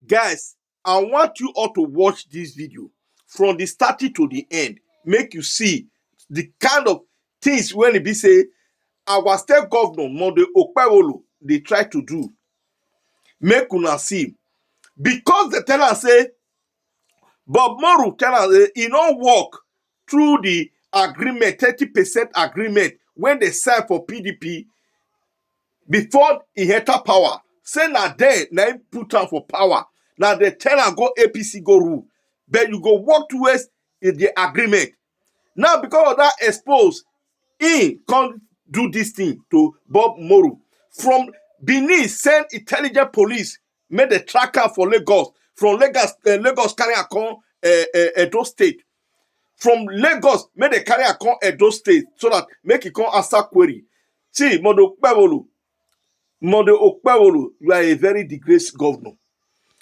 Guys, I want you all to watch this video from the starting to the end. Make you see the kind of things when it be say our state governor, Manuel Okpebhelo, they try to do. Make una see. Because they tell us say, Bob Moru tell us he don't work through the agreement, 30% agreement, when they sign for PDP before he enter power. Say na there, na him put am for power. Now they tell am go APC go rule. But you go work towards the agreement. Now because of that expose, he can't do this thing to Bob Moru. From Benin, send intelligent police, made a tracker for Lagos. From Lagos carry a con Edo State. From Lagos, made a carry a con Edo State so that make it come answer query. See, Manuel Okpebhelo, you are a very disgraced governor.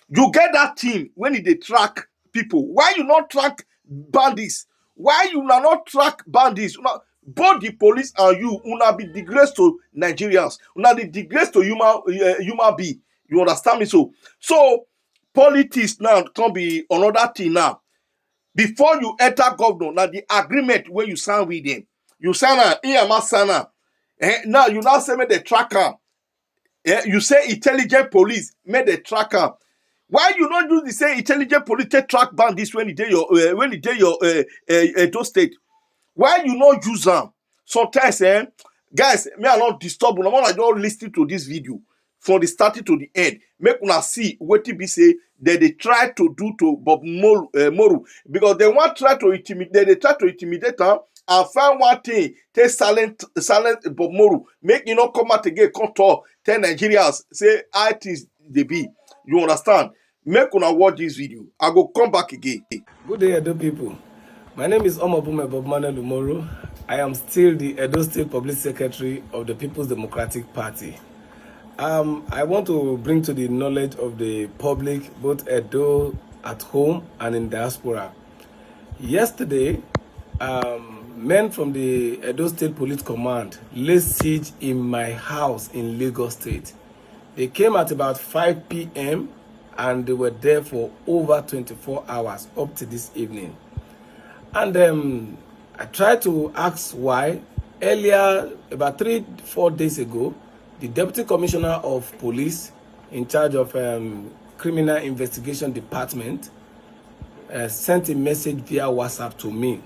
You get that team when they track people. Why you not track bandits? Why you not track bandits? Both the police and you una be disgrace to Nigerians. Una be disgrace to human being. You understand me? So politics now can be another thing now. Before you enter governor, now the agreement where you sign with them, you sign a now you now say me the tracker. You say intelligent police made the tracker. Why you not use the same intelligent police to track bandits when you did your Edo State? Why you not use them? Sometimes, guys, me I not disturb. I want to just listen to this video from the starting to the end. Make una see what be say that they try to do to Bob Moru because they want try to intimidate. They try to intimidate her and find one thing. Take silent Bob Moru. Make you not come out again. Come talk. Tell Nigerians say it is they be. You understand? Make una watch this video. I go come back again. Good day, Edo people. My name is Manuel Umoro. I am still the Edo State Public Secretary of the People's Democratic Party. I want to bring to the knowledge of the public, both Edo at home and in diaspora. Yesterday, men from the Edo State Police Command laid siege in my house in Lagos State. They came at about 5 p.m. and they were there for over 24 hours up to this evening. And I tried to ask why. Earlier, about 3-4 days ago, the Deputy Commissioner of Police in charge of Criminal Investigation Department sent a message via WhatsApp to me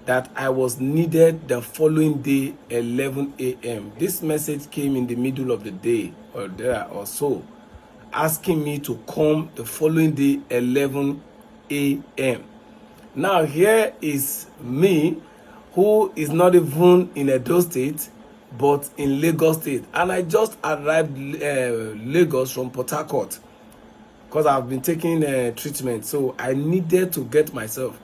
that I was needed the following day, 11 a.m. This message came in the middle of the day or there or so, asking me to come the following day, 11 a.m. Now here is me, who is not even in Edo State, but in Lagos State. And I just arrived Lagos from Port Harcourt because I've been taking treatment. So I needed to get myself.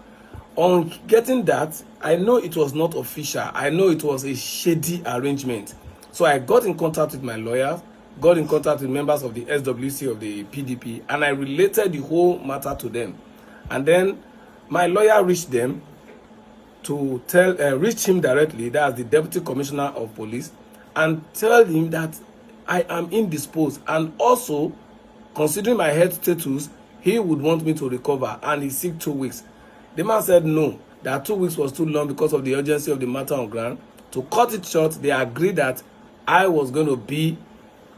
On getting that, I know it was not official. I know it was a shady arrangement. So I got in contact with my lawyers, got in contact with members of the SWC of the PDP, and I related the whole matter to them. And then my lawyer reached them to reach him directly, that's the Deputy Commissioner of Police, and tell him that I am indisposed. And also, considering my health status, he would want me to recover, and he seek 2 weeks. The man said no, that 2 weeks was too long because of the urgency of the matter on ground. To cut it short, they agreed that I was going to be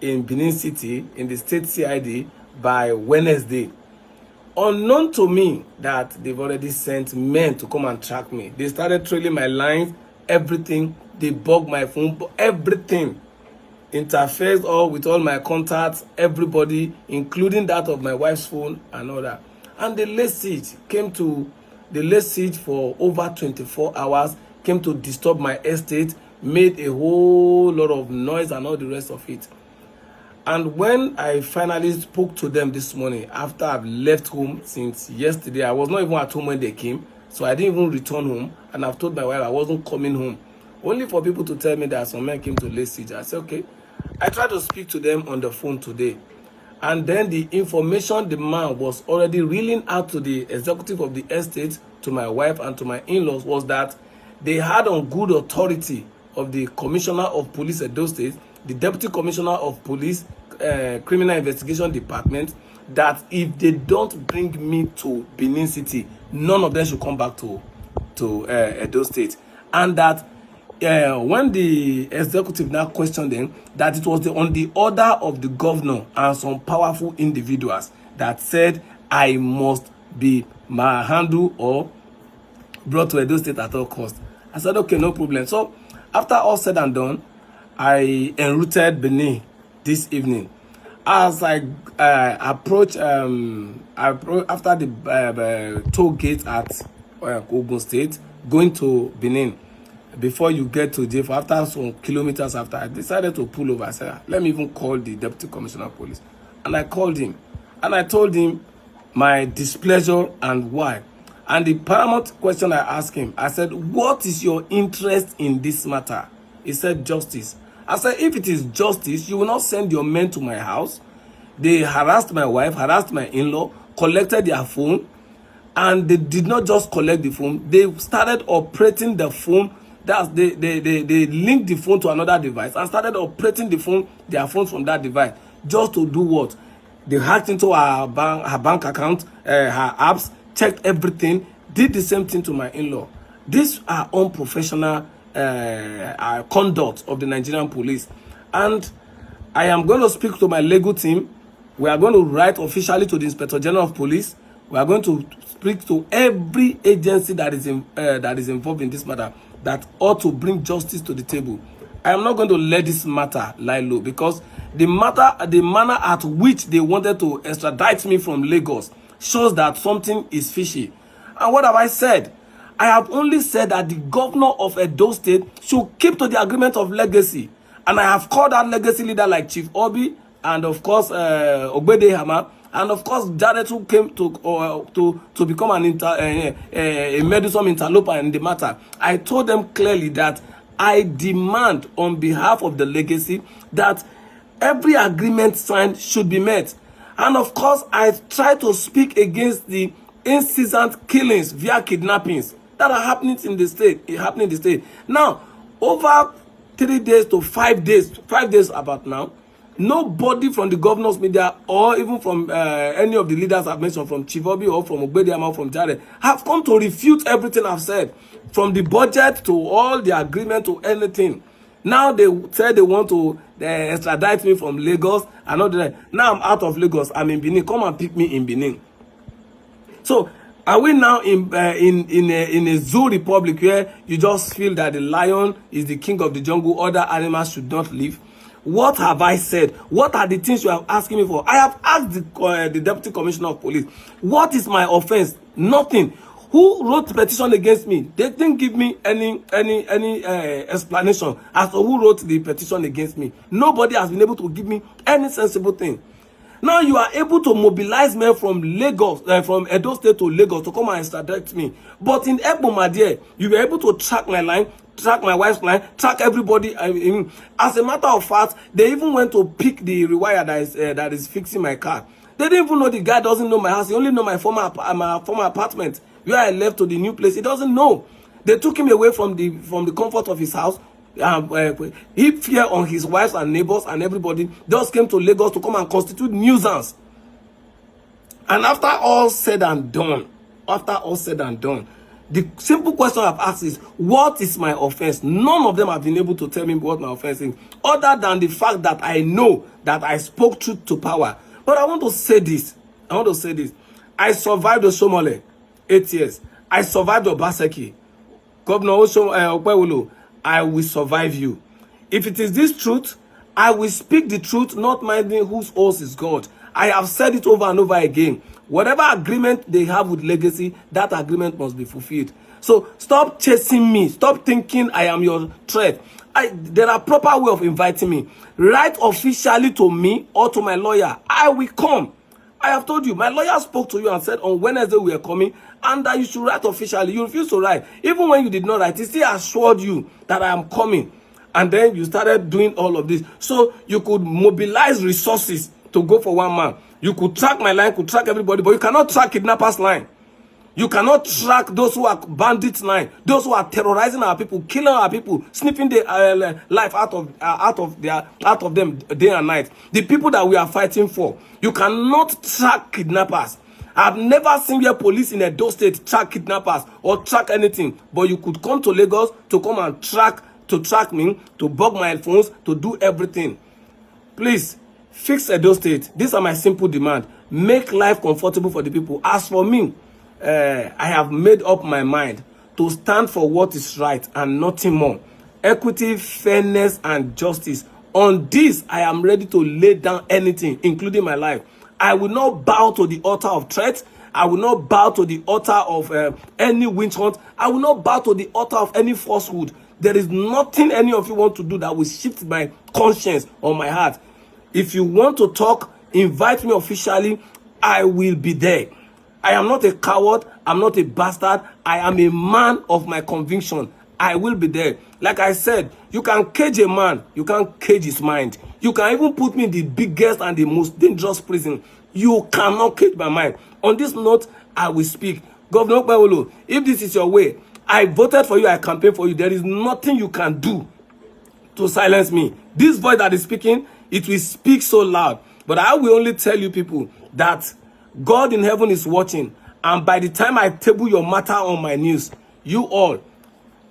in Benin City, in the state CID, by Wednesday. Unknown to me that they've already sent men to come and track me. They started trailing my lines, everything. They bugged my phone, everything. Interferes all with all my contacts, everybody, including that of my wife's phone and all that. And the late siege for over 24 hours, came to disturb my estate, made a whole lot of noise and all the rest of it. And when I finally spoke to them this morning, after I've left home since yesterday, I was not even at home when they came, so I didn't even return home. And I've told my wife I wasn't coming home, only for people to tell me that some men came to lay siege. I said, okay. I tried to speak to them on the phone today. And then the information the man was already reeling out to the executive of the estate, to my wife and to my in-laws, was that they had on good authority of the Commissioner of Police Edo State, the Deputy Commissioner of Police Criminal Investigation Department, that if they don't bring me to Benin City, none of them should come back to Edo State. And that when the executive now questioned them, that it was on the order of the governor and some powerful individuals that said I must be handled or brought to Edo State at all costs. I said, okay, no problem. So after all said and done, I enrouted Benin this evening. As I approach after the toll gate at Ogun State, going to Benin, before you get to Jefo, after some kilometers after, I decided to pull over. I said, let me even call the Deputy Commissioner of Police. And I called him. And I told him my displeasure and why. And the paramount question I asked him, I said, what is your interest in this matter? He said, justice. I said, if it is justice, you will not send your men to my house. They harassed my wife, harassed my in-law, collected their phone, and they did not just collect the phone. They started operating the phone. They linked the phone to another device and started operating their phones from that device, just to do what? They hacked into her bank account, her apps, checked everything, did the same thing to my in-law. These are unprofessional conduct of the Nigerian police. And I am going to speak to my legal team. We are going to write officially to the Inspector General of Police. We are going to speak to every agency that is involved in this matter, that ought to bring justice to the table. I am not going to let this matter lie low, because the manner at which they wanted to extradite me from Lagos shows that something is fishy. And what have I said? I have only said that the governor of Edo State should keep to the agreement of legacy. And I have called out legacy leader like Chief Obi, and of course Okpebhelo, and of course Jared, who came to become a meddlesome interloper in the matter. I told them clearly that I demand on behalf of the legacy that every agreement signed should be met. And of course, I try to speak against the incessant killings via kidnappings that are happening in the state. Now, over 3 days to 5 days about now, nobody from the governor's media or even from any of the leaders I've mentioned, from Chief Obi or from Okpebhelo or from Jared, have come to refute everything I've said, from the budget to all the agreement to anything. Now they said they want to extradite me from Lagos and all that. Now I'm out of Lagos. I'm in Benin. Come and pick me in Benin. So are we now in a zoo republic where you just feel that the lion is the king of the jungle, other animals should not live? What have I said? What are the things you are asking me for? I have asked the Deputy Commissioner of Police, what is my offense? Nothing. Who wrote the petition against me? They didn't give me any explanation as to who wrote the petition against me. Nobody has been able to give me any sensible thing. Now you are able to mobilize men from Lagos, from Edo State to Lagos to come and extradite me. But in Ekpo, you were able to track my line, track my wife's line, track everybody. As a matter of fact, they even went to pick the rewire that is fixing my car. They didn't even know the guy doesn't know my house. He only know my former apartment where I left to the new place. He doesn't know. They took him away from the comfort of his house. He fear on his wives and neighbors and everybody. Just came to Lagos to come and constitute nuisance. And after all said and done, the simple question I've asked is, what is my offense? None of them have been able to tell me what my offense is, other than the fact that I know that I spoke truth to power. But I want to say this. I survived the Somale 8 years. I survived Obaseki. Governor Okpebhelo, I will survive you. If it is this truth, I will speak the truth, not minding whose oath is God. I have said it over and over again. Whatever agreement they have with legacy, that agreement must be fulfilled. So stop chasing me. Stop thinking I am your threat. There are proper way of inviting me. Write officially to me or to my lawyer. I will come. I have told you, my lawyer spoke to you and said on Wednesday we are coming, and that you should write officially. You refused to write. Even when you did not write, he still assured you that I am coming. And then you started doing all of this. So you could mobilize resources to go for one man. You could track my line, could track everybody, but you cannot track kidnappers' line. You cannot track those who are bandits now, those who are terrorizing our people, killing our people, sniffing the life out of them day and night. The people that we are fighting for. You cannot track kidnappers. I've never seen where police in Edo State track kidnappers or track anything. But you could come to Lagos to come and track me, to bug my phones, to do everything. Please, fix Edo State. These are my simple demand. Make life comfortable for the people. As for me, I have made up my mind to stand for what is right and nothing more. Equity, fairness, and justice. On this, I am ready to lay down anything, including my life. I will not bow to the altar of threat. I will not bow to the altar of any witch hunt. I will not bow to the altar of any falsehood. There is nothing any of you want to do that will shift my conscience or my heart. If you want to talk, invite me officially. I will be there. I am not a coward. I'm not a bastard. I am a man of my conviction. I will be there. Like I said, you can cage a man. You can't cage his mind. You can even put me in the biggest and the most dangerous prison. You cannot cage my mind. On this note, I will speak. Governor Okpebhelo, if this is your way, I voted for you. I campaigned for you. There is nothing you can do to silence me. This voice that is speaking, it will speak so loud. But I will only tell you people that God in heaven is watching. And by the time I table your matter on my news, you all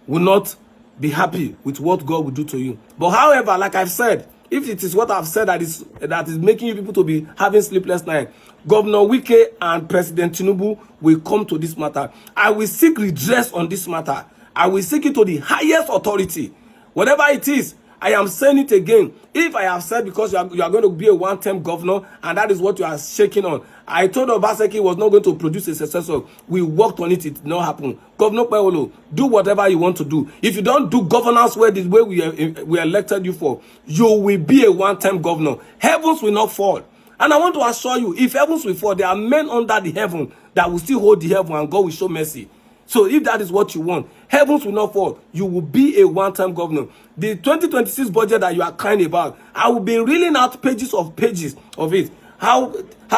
will not be happy with what God will do to you. But however, like I've said, if it is what I've said that is making you people to be having sleepless nights, Governor Wike and President Tinubu will come to this matter. I will seek redress on this matter. I will seek it to the highest authority. Whatever it is, I am saying it again. If I have said because you are going to be a one-term governor and that is what you are shaking on, I told Obaseki was not going to produce a successor. We worked on it. It did not happen. Governor Okpebhelo, do whatever you want to do. If you don't do governance where the way we elected you for, you will be a one-time governor. Heavens will not fall. And I want to assure you, if heavens will fall, there are men under the heaven that will still hold the heaven and God will show mercy. So if that is what you want, heavens will not fall. You will be a one-time governor. The 2026 budget that you are crying about, I will be reeling out pages of it. How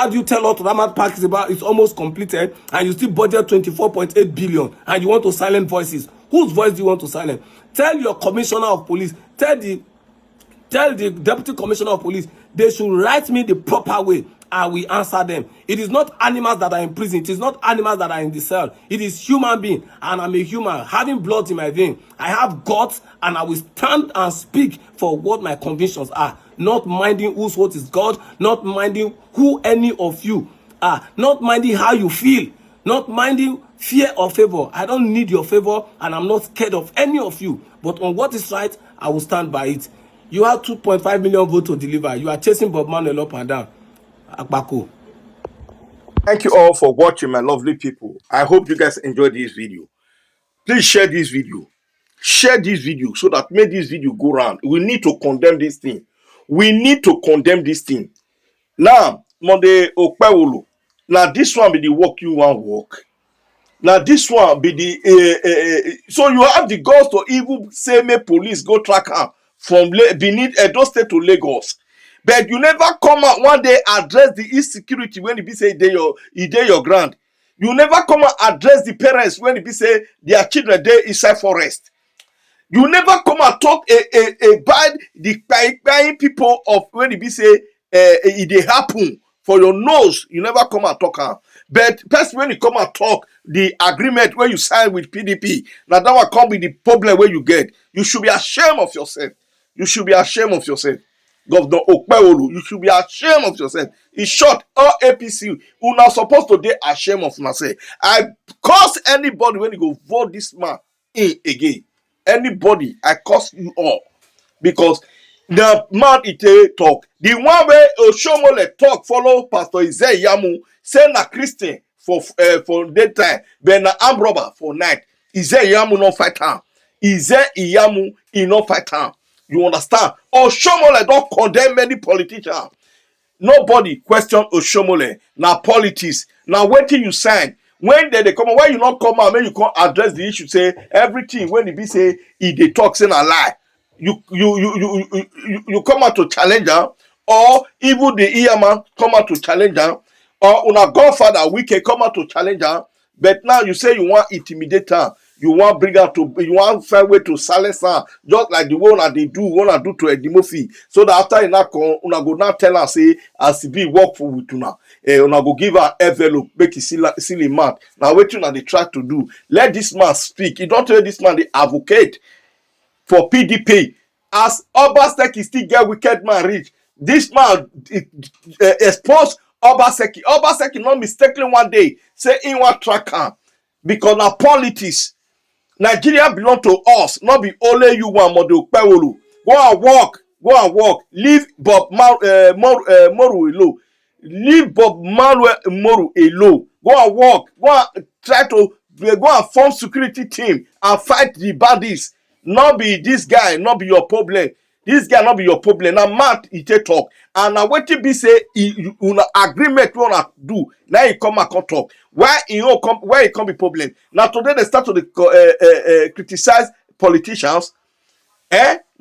do you tell us Ramat Park is about? It's almost completed, and you still budget 24.8 billion, and you want to silence voices? Whose voice do you want to silence? Tell your commissioner of police. Tell the deputy commissioner of police. They should write me the proper way. I will answer them. It is not animals that are in prison. It is not animals that are in the cell. It is human being, and I'm a human having blood in my vein. I have guts, and I will stand and speak for what my convictions are. Not minding whose vote is God. Not minding who any of you are. Not minding how you feel. Not minding fear or favor. I don't need your favor, and I'm not scared of any of you. But on what is right, I will stand by it. You have 2.5 million votes to deliver. You are chasing Bob Manuel up and down. Akbako. Thank you all for watching, my lovely people. I hope you guys enjoyed this video. Please share this video. Share this video so that make this video go round. We need to condemn this thing. We need to condemn this thing. Now, Monday Okpebhelo. Now this one be the work you want work. Now this one be the so you have the guts to even say make police go track her from Benin, Edo State to Lagos. But you never come out one day address the insecurity when it be say e dey your ground. You never come out address the parents when it be say their children dey inside forest. You never come and talk about the crying people of when it be say it dey happen for your nose. You never come and talk am. But person when you come and talk the agreement when you sign with PDP, now that one come with the problem where you get. You should be ashamed of yourself. You should be ashamed of yourself. Governor Okpebhelo, you should be ashamed of yourself. In short, all APC, you now supposed to be ashamed of myself. I curse anybody when you go vote this man in again. Anybody, I curse you all. Because the man ite talk. The one where Oshomole talk follow Pastor Isaiah Yamu, say na Christian for daytime, but na armed robber for night. Isaiah Yamu no fight am. Isaiah Yamu he no fight am. You understand? Oshomole don't condemn many politicians. Nobody question Oshomole. Now politics. Now waiting you sign. When they come, why you not come out? When you can't address the issue, say everything. When it be say he they talk saying a lie. You come out to challenge her, or even the Iyaman come out to challenge her, or una godfather Wike come out to challenge her. But now you say you want intimidate her, you want bring her to, you want find way to silence her, just like the one that they do, one that do to Edimofi. So that after you come, una go now tell her say as be work for with una, una go give her envelope, make it silly mad. Now what you they try to do? Let this man speak. You don't tell this man the advocate for PDP. As Obaseki still get wicked man reach, this man expose Obaseki. Obaseki not mistakenly one day say he want track am because na politics. Nigeria belong to us, not be only you one model Okpebhelo. Go and walk. Leave Moro alone. Leave Bob Manuel Umoro alone. Go and walk. Go and try to go and form security team and fight the bandits. Not be this guy, not be your problem. This guy not be your problem. Now Matt he take talk. And now what be say una agreement we wanna do. Now he come and talk. Why he come be problem? Now today they start to criticize politicians.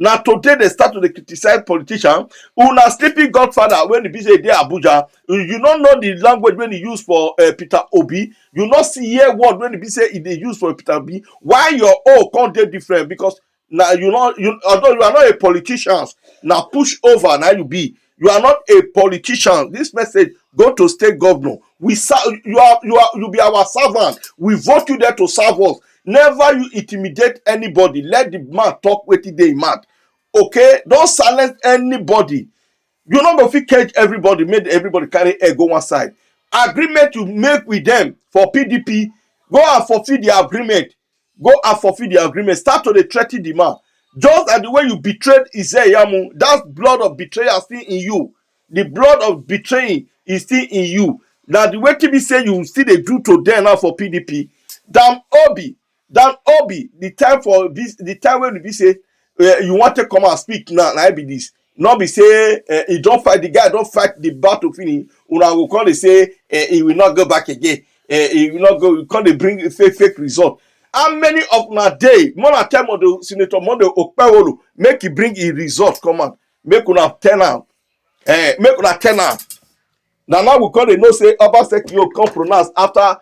Now today they start to criticize politicians. Una sleeping godfather when he be say dey Abuja, you don't know the language when he use for Peter Obi. You not see here word when he be say they use for Peter Obi. Why your own can't dey different? Because now although you are not a politician, now push over now you be. You are not a politician. This message go to state governor. You be our servant. We vote you there to serve us. Never you intimidate anybody. Let the man talk wetin dey mad. Okay, don't silence anybody. You not go fit cage everybody, make everybody carry air go one side. Agreement you make with them for PDP, go and fulfill the agreement. Go and fulfill the agreement. Start to dey threaten the man. Just as the way you betrayed Iseyamu, that blood of betrayal still in you. The blood of betraying is still in you. Now the way TB say you still dey do to them now for PDP. Damn Obi, the time for this, the time when we say you want to come and speak now, I be this. Not be say he don't fight the guy, don't fight the battle finish. Una will come they say he will not go back again. He will not go. You can't bring fake result. How many of my day? More than time of the Senator Monday Okpebhelo make he bring his result come out. Make una turn am. Make una turn am. Now we call they know say Obaseki come pronounce after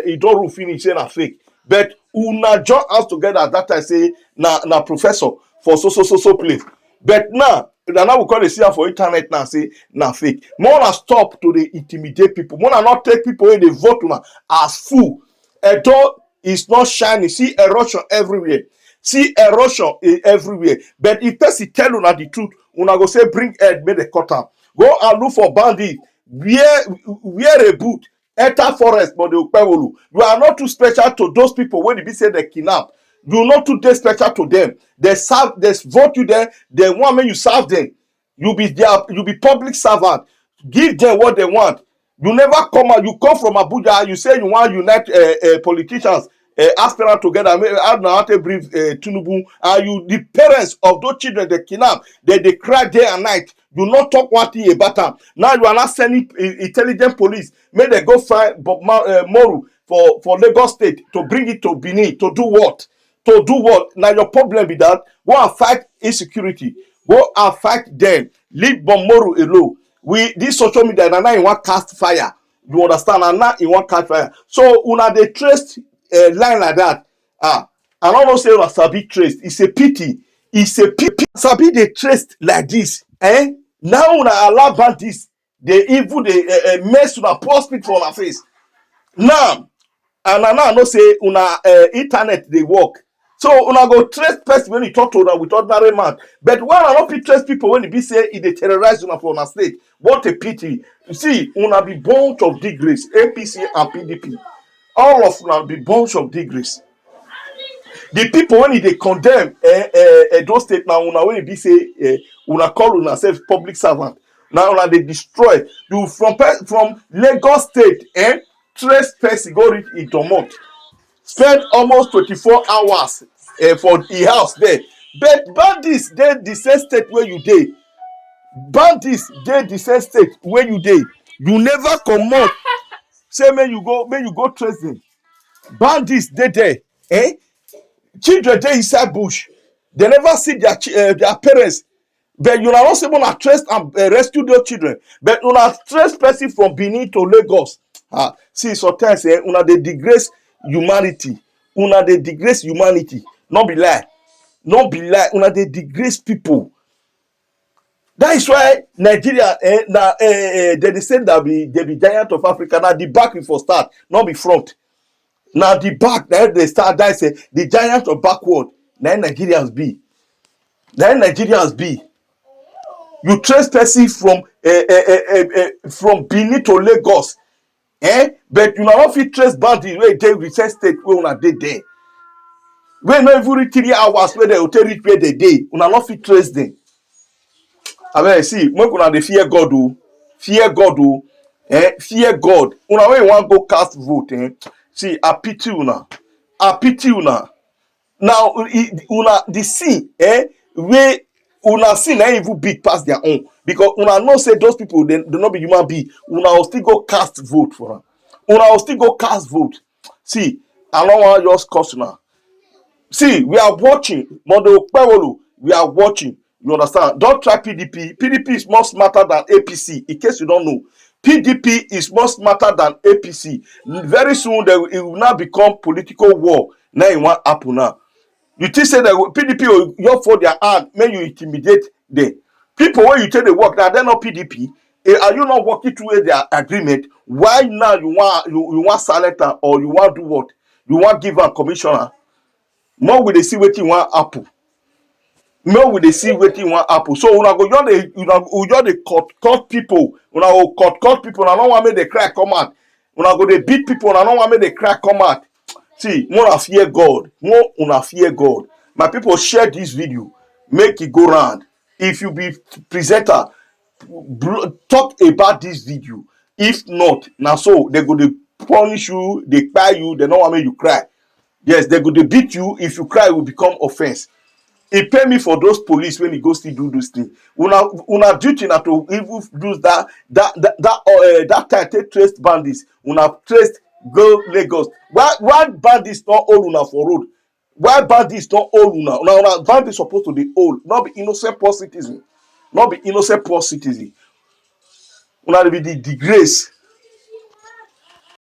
he don't rule finish say na fake. But una join us together at that time say na professor for so place. But now we call the see for internet now say na fake. More na stop to dey intimidate people. More na not take people when they vote una as fool. Edo is not shining. See erosion everywhere. But if person tell una the truth, una go say bring head make they cut am. Go and look for bandit. Wear a boot. Enter forest, but the Okpebhelo. You are not too special to those people when they say they kidnap. You not too special to them. They vote you there. They want when you serve them. You be public servant. Give them what they want. You never come out. You come from Abuja. You say you want to unite politicians, aspirants together. I don't know how to brief Tinubu. And you, the parents of those children they kidnap, they cry day and night. You not talk one thing about them. Now you are not sending intelligent police. May they go find Bob Moro for Lagos State to bring it to Benin to do what? To do what? Now your problem be that go and fight insecurity. Go and fight them. Leave Bob Moro alone. This social media now in one cast fire. You understand? And now in one cast fire. So una they traced line like that. I don't know say Sabi traced. It's a pity. Sabi they traced like this. Now una allow bandits. They even they mess with a poor speak for our face. Now and now no say una internet they work. So una go trace person when you talk to them with ordinary man. But when I not trace people when it be say they terrorize una for una state. What a pity. You see, una be bunch of degrees, APC and PDP. All of una be bunch of degrees. The people when they condemn those state now una when it be say una call una self public servant. Now una they destroy you from Lagos State trace person go reach Idomot. Spend almost 24 hours for the house there. But bandits dey the same state where you dey. Bandits dey the same state where you dey. You never comot. Say may you go trace them. Bandits dey there. Children dey inside bush. They never see their parents. But you are not able to trace and rescue those children. But you are trace person from Benin to Lagos. See, sometimes una dey disgrace humanity. Una dey disgrace humanity. No be lie. No be lie. Una dey disgrace people. That is why Nigeria they dey say that they be giant of Africa. Na the back we for start, not be front. Na the back that they start. That is the giant of backward. Na Nigerians be. Na Nigerians be. You trace person from Benin to Lagos, but you no fit trace bandits wey dey recent state wey una dey there. Wey no even reach 3 hours wey dem go take reach where they dey. Una no fit trace them. Abeg see, make una dey fear God o. Fear God o. Fear God. Una wey wan go cast vote, see, I pity una. I pity una. Now, una the sin, wey una sin na even big pass their own, because una know say those people they no be human being. Una will still go cast vote for am. Una will still go cast vote. See, I no wan just curse una. See, we are watching. Manuel Okpebhelo, we are watching. You understand? Don't try PDP. PDP is more smarter than APC. In case you don't know, PDP is more smarter than APC. Very soon, it will now become political war. Now it won't happen now. You think say that PDP will you for their hand, may you intimidate them. People when you tell the work now, they're not PDP. Are you not working through their agreement? Why now you want silent or you want do what? You want give a commissioner? More we dey see wetin wan happen. More we dey see wetin wan happen. So una go just dey cut people. Una go cut people. Una no wan make the cry come out. Una go dey beat people. Una no wan make the cry come out. See, more una fear God. More una fear God. My people, share this video. Make it go round. If you be presenter, talk about this video. If not, now so they go dey punish you, they kpai you, they no wan make you cry. Yes, they go to beat you. If you cry, it will become offense. He pay me for those police when he goes to do those things. Una duty na to even do that time take traced bandits. Una traced go Lagos. Why bandits not hold una for road? Why bandits not hold una? Una bandits supposed to be old, not be innocent poor citizen, not be innocent poor citizen. Una be the disgrace.